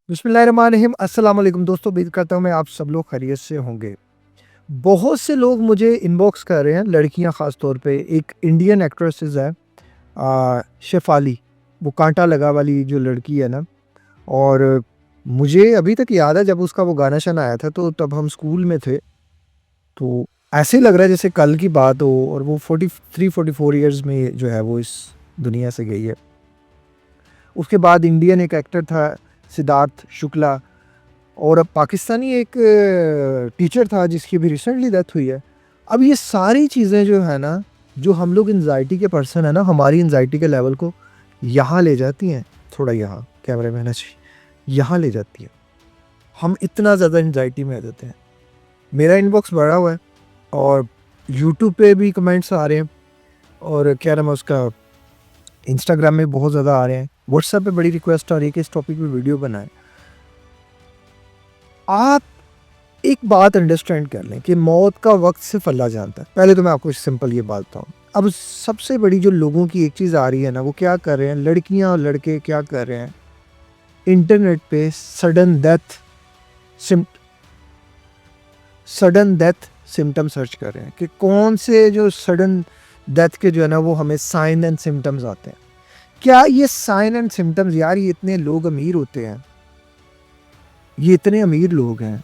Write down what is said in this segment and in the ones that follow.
बिस्मिल्लाहिर्रहमानिर्रहीम। अस्सलाम वालेकुम दोस्तों, उम्मीद करता हूँ मैं आप सब लोग खैरियत से होंगे। बहुत से लोग मुझे इनबॉक्स कर रहे हैं, लड़कियां ख़ास तौर पे। एक इंडियन एक्ट्रेसेस है शेफ़ाली, वो कांटा लगा वाली जो लड़की है ना। और मुझे अभी तक याद है जब उसका वो गाना-शाना आया था, तो तब हम स्कूल में थे। तो ऐसे लग रहा है जैसे कल की बात हो, और वो 43-44 इयर्स में जो है वो इस दुनिया से गई है। उसके बाद इंडियन एक एक्टर था सिद्धार्थ शुक्ला, और अब पाकिस्तानी एक टीचर था जिसकी अभी रिसेंटली डेथ हुई है। अब ये सारी चीज़ें जो है ना, जो हम लोग एंग्ज़ायटी के पर्सन है ना, हमारी एंग्ज़ायटी के लेवल को यहाँ ले जाती हैं। थोड़ा यहाँ कैमरे में आना चाहिए, यहाँ ले जाती है। हम इतना ज़्यादा एंग्ज़ायटी में आ जाते हैं। मेरा इनबॉक्स भरा हुआ है, और यूट्यूब पे भी कमेंट्स आ रहे हैं, और क्या नाम है उसका, इंस्टाग्राम में बहुत ज़्यादा आ रहे हैं। व्हाट्सएप पे बड़ी रिक्वेस्ट आ रही है कि इस टॉपिक पे वीडियो बनाएँ। आप एक बात अंडरस्टैंड कर लें कि मौत का वक्त सिर्फ अल्लाह जानता है। पहले तो मैं आपको सिंपल ये बात बताऊँ। अब सबसे बड़ी जो लोगों की एक चीज़ आ रही है ना, वो क्या कर रहे हैं, लड़कियां और लड़के क्या कर रहे हैं, इंटरनेट पे सडन डेथ सिम्टम सर्च कर रहे हैं कि कौन से जो सडन डेथ के जो है ना, वो हमें साइन एंड सिम्टम्स आते हैं। क्या ये साइन एंड सिम्टम्स, यार ये इतने लोग अमीर होते हैं, ये इतने अमीर लोग हैं,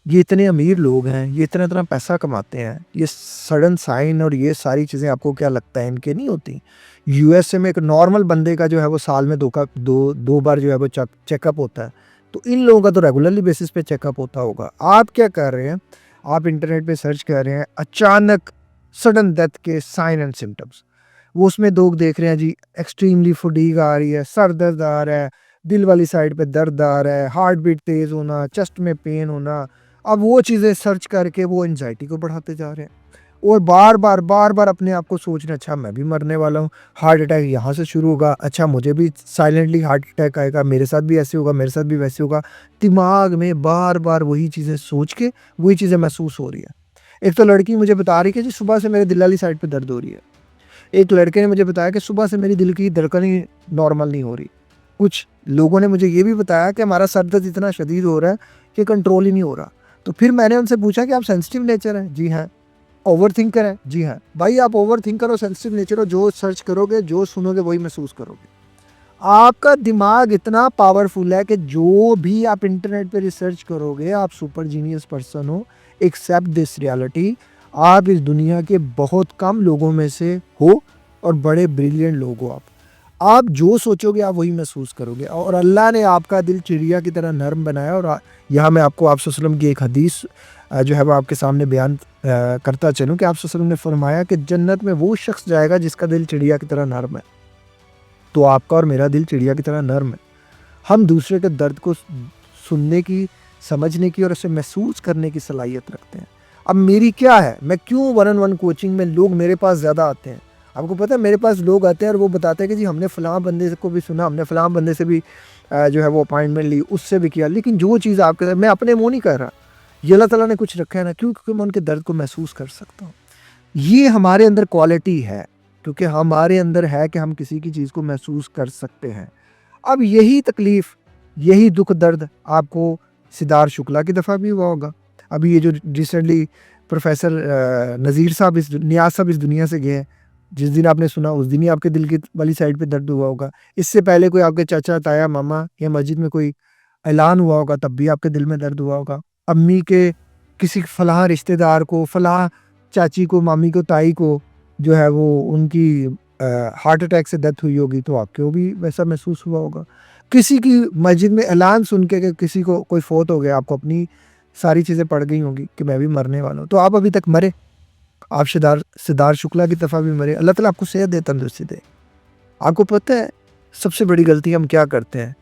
ये इतने अमीर लोग हैं, ये इतना-इतना पैसा कमाते हैं, ये सडन साइन और ये सारी चीज़ें आपको क्या लगता है इनके नहीं होती? यूएसए में एक नॉर्मल बंदे का जो है वो साल में 2 बार जो है वो चेकअप होता है। तो इन लोगों का तो रेगुलरली बेसिस पे चेकअप होता होगा। आप क्या कर रहे हैं? आप इंटरनेट पे सर्च कर रहे हैं अचानक सडन डेथ के साइन एंड सिम्पटम्स। वो उसमें लोग देख रहे हैं जी, एक्सट्रीमली फटीग आ रही है, सर दर्द आ रहा है, दिल वाली साइड पे दर्द आ रहा है, हार्ट बीट तेज़ होना, चेस्ट में पेन होना। अब वो चीज़ें सर्च करके वो एंग्ज़ायटी को बढ़ाते जा रहे हैं, और बार-बार अपने आप को सोच रहे हैं, अच्छा मैं भी मरने वाला हूँ, हार्ट अटैक यहाँ से शुरू होगा, अच्छा मुझे भी साइलेंटली हार्ट अटैक आएगा, मेरे साथ भी ऐसे होगा, मेरे साथ भी वैसे होगा। दिमाग में बार-बार वही चीज़ें सोच के वही चीज़ें महसूस हो रही है। एक तो लड़की मुझे बता रही है कि जी सुबह से मेरे दिल वाली साइड पे दर्द हो रही है। एक लड़के ने मुझे बताया कि सुबह से मेरी दिल की धड़कन नॉर्मल नहीं हो रही। कुछ लोगों ने मुझे ये भी बताया कि हमारा सर दर्द इतना शदीद हो रहा है कि कंट्रोल ही नहीं हो रहा। तो फिर मैंने उनसे पूछा कि आप सेंसिटिव नेचर हैं? जी हाँ। ओवरथिंकर हैं? जी हाँ। भाई आप ओवरथिंकर हो, सेंसिटिव नेचर हो, जो सर्च करोगे, जो सुनोगे वही महसूस करोगे। आपका दिमाग इतना पावरफुल है कि जो भी आप इंटरनेट पे रिसर्च करोगे, आप सुपर जीनियस पर्सन हो, एक्सेप्ट दिस रियलिटी। आप इस दुनिया के बहुत कम लोगों में से हो, और बड़े ब्रिलियंट लोग हो आप। आप जो सोचोगे आप वही महसूस करोगे, और अल्लाह ने आपका दिल चिड़िया की तरह नर्म बनाया। और यहाँ मैं आपको आप सल्लल्लाहु अलैहि वसल्लम की एक हदीस जो है वो आपके सामने बयान करता चलूँ कि आप सल्लल्लाहु अलैहि वसल्लम ने फरमाया कि जन्नत में वो शख्स जाएगा जिसका दिल चिड़िया की तरह नर्म है। तो आपका और मेरा दिल चिड़िया की तरह नर्म है। हम दूसरे के दर्द को सुनने की, समझने की और उसे महसूस करने की सलाहियत रखते हैं। अब मेरी क्या है, मैं क्यों वन ऑन वन कोचिंग में लोग मेरे पास ज़्यादा आते हैं? आपको पता है मेरे पास लोग आते हैं और वो बताते हैं कि जी हमने फ़लाँ बंदे को भी सुना, हमने फ़लाँ बंदे से भी जो है वो अपॉइंटमेंट ली, उससे भी किया। लेकिन जो चीज़ आपके साथ, मैं अपने मुँह नहीं कर रहा, ये अल्लाह ताला ने कुछ रखा है ना, क्यों? क्योंकि मैं उनके दर्द को महसूस कर सकता हूँ। ये हमारे अंदर क्वालिटी है, क्योंकि हमारे अंदर है कि हम किसी की चीज़ को महसूस कर सकते हैं। अब यही तकलीफ़, यही दुःख दर्द आपको सिद्धार्थ शुक्ला की दफ़ा भी हुआ होगा। अभी ये जो रिसेंटली प्रोफ़ेसर नज़ीर साहब नियाज़ साहब इस दुनिया से गए हैं, जिस दिन आपने सुना उस दिन ही आपके दिल की वाली साइड पे दर्द हुआ होगा। इससे पहले कोई आपके चाचा, ताया, मामा या मस्जिद में कोई ऐलान हुआ होगा, तब भी आपके दिल में दर्द हुआ होगा। अम्मी के किसी फलाँ रिश्तेदार को, फलाँ चाची को, मामी को, ताई को जो है वो उनकी हार्ट अटैक से डेथ हुई होगी, तो आपको भी वैसा महसूस हुआ होगा। किसी की मस्जिद में ऐलान सुन के कि किसी को कोई फ़ौत हो गया, आपको अपनी सारी चीज़ें पड़ गई होंगी कि मैं भी मरने वाला हूँ। तो आप अभी तक मरे, आप सिद्धार्थ शुक्ला की दफ़ा भी मरे। अल्लाह ताला आपको सेहत दे, तंदुरुस्ती दे। आपको पता है सबसे बड़ी गलती हम क्या करते हैं?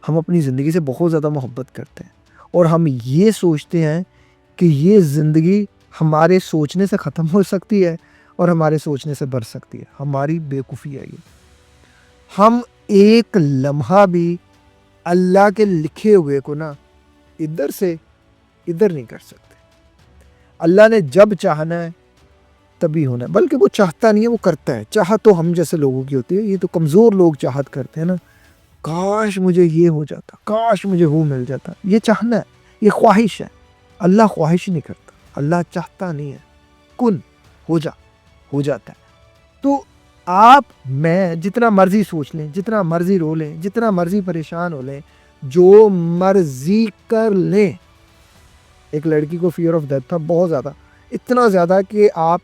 हम अपनी ज़िंदगी से बहुत ज़्यादा मोहब्बत करते हैं, और हम ये सोचते हैं कि ये ज़िंदगी हमारे सोचने से ख़त्म हो सकती है और हमारे सोचने से बढ़ सकती है। हमारी बेवकूफ़ी है ये। हम एक लम्हा भी अल्लाह के लिखे हुए को ना इधर से इधर नहीं कर सकते। अल्लाह ने जब चाहना है तभी होना है, बल्कि वो चाहता नहीं है, वो करता है। चाहत तो हम जैसे लोगों की होती है, ये तो कमज़ोर लोग चाहत करते हैं ना। काश मुझे ये हो जाता, काश मुझे वो मिल जाता। ये चाहना है, ये ख्वाहिश है। अल्लाह ख्वाहिश नहीं करता, अल्लाह चाहता नहीं है। कुन हो जा, हो जाता है। तो आप मैं जितना मर्जी सोच लें, जितना मर्जी रो लें, जितना मर्जी परेशान हो लें, जो मर्जी कर लें। एक लड़की को फियर ऑफ डेथ था बहुत ज़्यादा, इतना ज़्यादा कि आप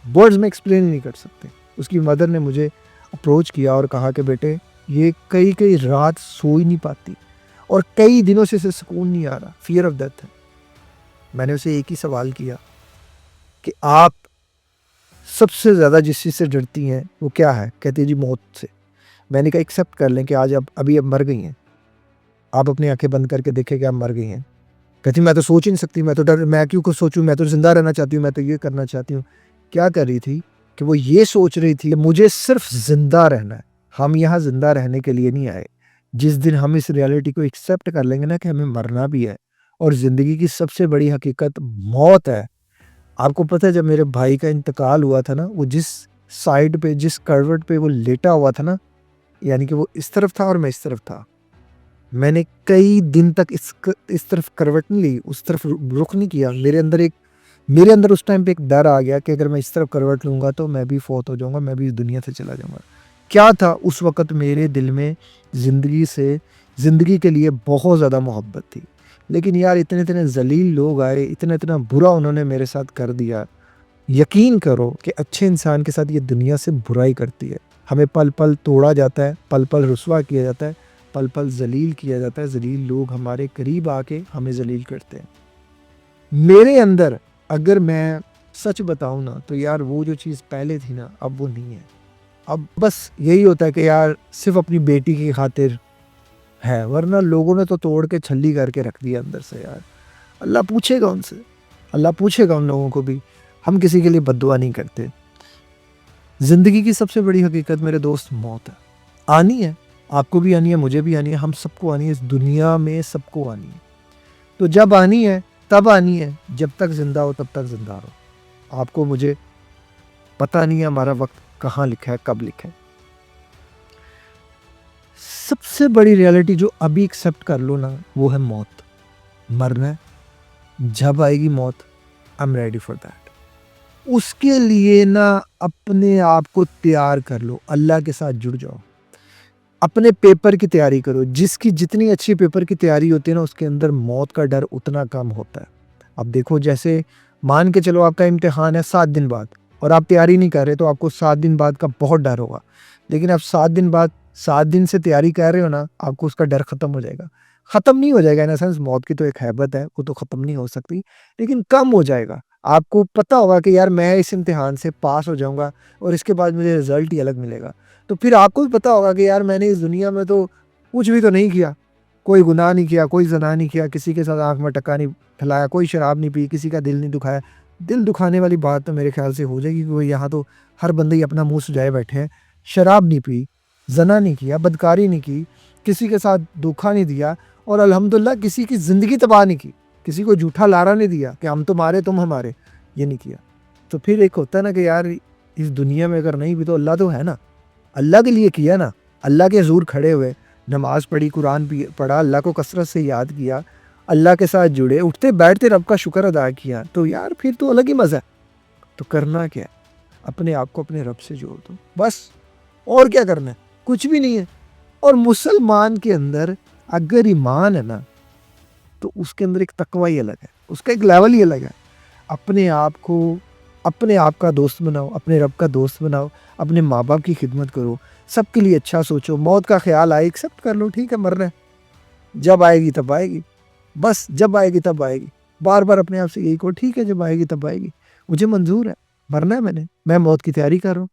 वर्ड्स में एक्सप्लेन ही नहीं कर सकते। उसकी मदर ने मुझे अप्रोच किया और कहा कि बेटे ये कई कई रात सो ही नहीं पाती और कई दिनों से इसे सुकून नहीं आ रहा, फियर ऑफ डेथ है। मैंने उसे एक ही सवाल किया कि आप सबसे ज़्यादा जिस चीज़ से डरती हैं वो क्या है? कहती है जी मौत से। मैंने कहा एक्सेप्ट कर लें कि आज आप अभी अब मर गई हैं, आप अपनी आंखें बंद करके देखें कि आप मर गई हैं। कहती मैं तो सोच ही नहीं सकती, मैं तो डर, मैं क्यों कुछ सोचूं, मैं तो जिंदा रहना चाहती हूँ, मैं तो ये करना चाहती हूँ। क्या कर रही थी कि वो ये सोच रही थी कि मुझे सिर्फ जिंदा रहना है। हम यहाँ जिंदा रहने के लिए नहीं आए। जिस दिन हम इस रियलिटी को एक्सेप्ट कर लेंगे ना कि हमें मरना भी है और जिंदगी की सबसे बड़ी हकीकत मौत है। आपको पता है जब मेरे भाई का इंतकाल हुआ था ना, वो जिस साइड पे, जिस करवट पे वो लेटा हुआ था ना, यानी कि वो इस तरफ था और मैं इस तरफ था, मैंने कई दिन तक इस तरफ करवट नहीं ली, उस तरफ रुख नहीं किया। मेरे अंदर उस टाइम पे एक डर आ गया कि अगर मैं इस तरफ करवट लूँगा तो मैं भी फौत हो जाऊँगा, मैं भी इस दुनिया से चला जाऊँगा। क्या था उस वक़्त मेरे दिल में ज़िंदगी के लिए बहुत ज़्यादा मोहब्बत थी। लेकिन यार इतने-इतने ज़लील लोग आए, इतना-इतना बुरा उन्होंने मेरे साथ कर दिया। यकीन करो कि अच्छे इंसान के साथ ये दुनिया से बुराई करती है। हमें पल-पल तोड़ा जाता है, पल-पल रुसवा किया जाता है, पल-पल ज़लील किया जाता है। ज़लील लोग हमारे करीब आके हमें ज़लील करते हैं। मेरे अंदर अगर मैं सच बताऊँ ना तो यार वो जो चीज़ पहले थी ना अब वो नहीं है। अब बस यही होता है कि यार सिर्फ़ अपनी बेटी की खातिर है, वरना लोगों ने तो तोड़ के छल्ली करके रख दिया अंदर से यार। अल्लाह पूछेगा उनसे, अल्लाह पूछेगा उन लोगों को भी। हम किसी के लिए बद्दुआ नहीं करते। ज़िंदगी की सबसे बड़ी हकीकत मेरे दोस्त मौत है। आनी है, आपको भी आनी है, मुझे भी आनी है, हम सबको आनी है, इस दुनिया में सबको आनी है। तो जब आनी है तब आनी है, जब तक ज़िंदा हो तब तक ज़िंदा रहो। आपको मुझे पता नहीं है हमारा वक़्त कहाँ लिखा है, कब लिखा है। सबसे बड़ी रियलिटी जो अभी एक्सेप्ट कर लो ना वो है मौत। मरना है, जब आएगी मौत I am ready for that. उसके लिए ना अपने आप को तैयार कर लो, अल्लाह के साथ जुड़ जाओ। अपने पेपर की तैयारी करो, जिसकी जितनी अच्छी पेपर की तैयारी होती है ना उसके अंदर मौत का डर उतना कम होता है। अब देखो जैसे मान के चलो आपका इम्तिहान है 7 दिन बाद और आप तैयारी नहीं कर रहे तो आपको 7 दिन बाद का बहुत डर होगा। लेकिन आप 7 दिन बाद 7 दिन से तैयारी कर रहे हो ना, आपको उसका डर ख़त्म हो जाएगा। ख़त्म नहीं हो जाएगा इन द सेंस, मौत की तो एक हैबत है, वो तो ख़त्म नहीं हो सकती, लेकिन कम हो जाएगा। आपको पता होगा कि यार मैं इस इम्तिहान से पास हो जाऊँगा और इसके बाद मुझे रिज़ल्ट ही अलग मिलेगा। तो फिर आपको भी पता होगा कि यार मैंने इस दुनिया में तो कुछ भी तो नहीं किया, कोई गुनाह नहीं किया, कोई ज़िना नहीं किया, किसी के साथ आँख में टक्का नहीं खिलाया, कोई शराब नहीं पी, किसी का दिल नहीं दुखाया। दिल दुखाने वाली बात तो मेरे ख़्याल से हो जाएगी क्योंकि यहाँ तो हर बंदे ही अपना मुँह सुजाए बैठे हैं। शराब नहीं पी, ज़िना नहीं किया, बदकारी नहीं की, किसी के साथ धोखा नहीं दिया और अल्हम्दुलिल्लाह किसी की ज़िंदगी तबाह नहीं की, किसी को झूठा लारा नहीं दिया कि हम तुम्हारे तुम हमारे, ये नहीं किया। तो फिर एक होता है ना कि यार इस दुनिया में अगर नहीं भी तो अल्लाह तो है ना, अल्लाह के लिए किया ना, अल्लाह के हज़ूर खड़े हुए, नमाज़ पढ़ी, कुरान पढ़ा, अल्लाह को कसरत से याद किया, अल्लाह के साथ जुड़े, उठते बैठते रब का शुक्र अदा किया, तो यार फिर तो अलग ही मज़ा है। तो करना क्या है? अपने आप को अपने रब से जोड़ दो, बस। और क्या करना है? कुछ भी नहीं है। और मुसलमान के अंदर अगर ईमान है ना, तो उसके अंदर एक तकवा ही अलग है, उसका एक लेवल ही अलग है। अपने आप को अपने आप का दोस्त बनाओ, अपने रब का दोस्त बनाओ, अपने माँ-बाप की खिदमत करो, सबके लिए अच्छा सोचो, मौत का ख़्याल आए एक्सेप्ट कर लो, ठीक है मरना है, जब आएगी तब आएगी, बस जब आएगी तब आएगी। बार-बार अपने आप से यही कहो ठीक है जब आएगी तब आएगी, मुझे मंज़ूर है, मरना है मैं मौत की तैयारी कर रहा हूँ।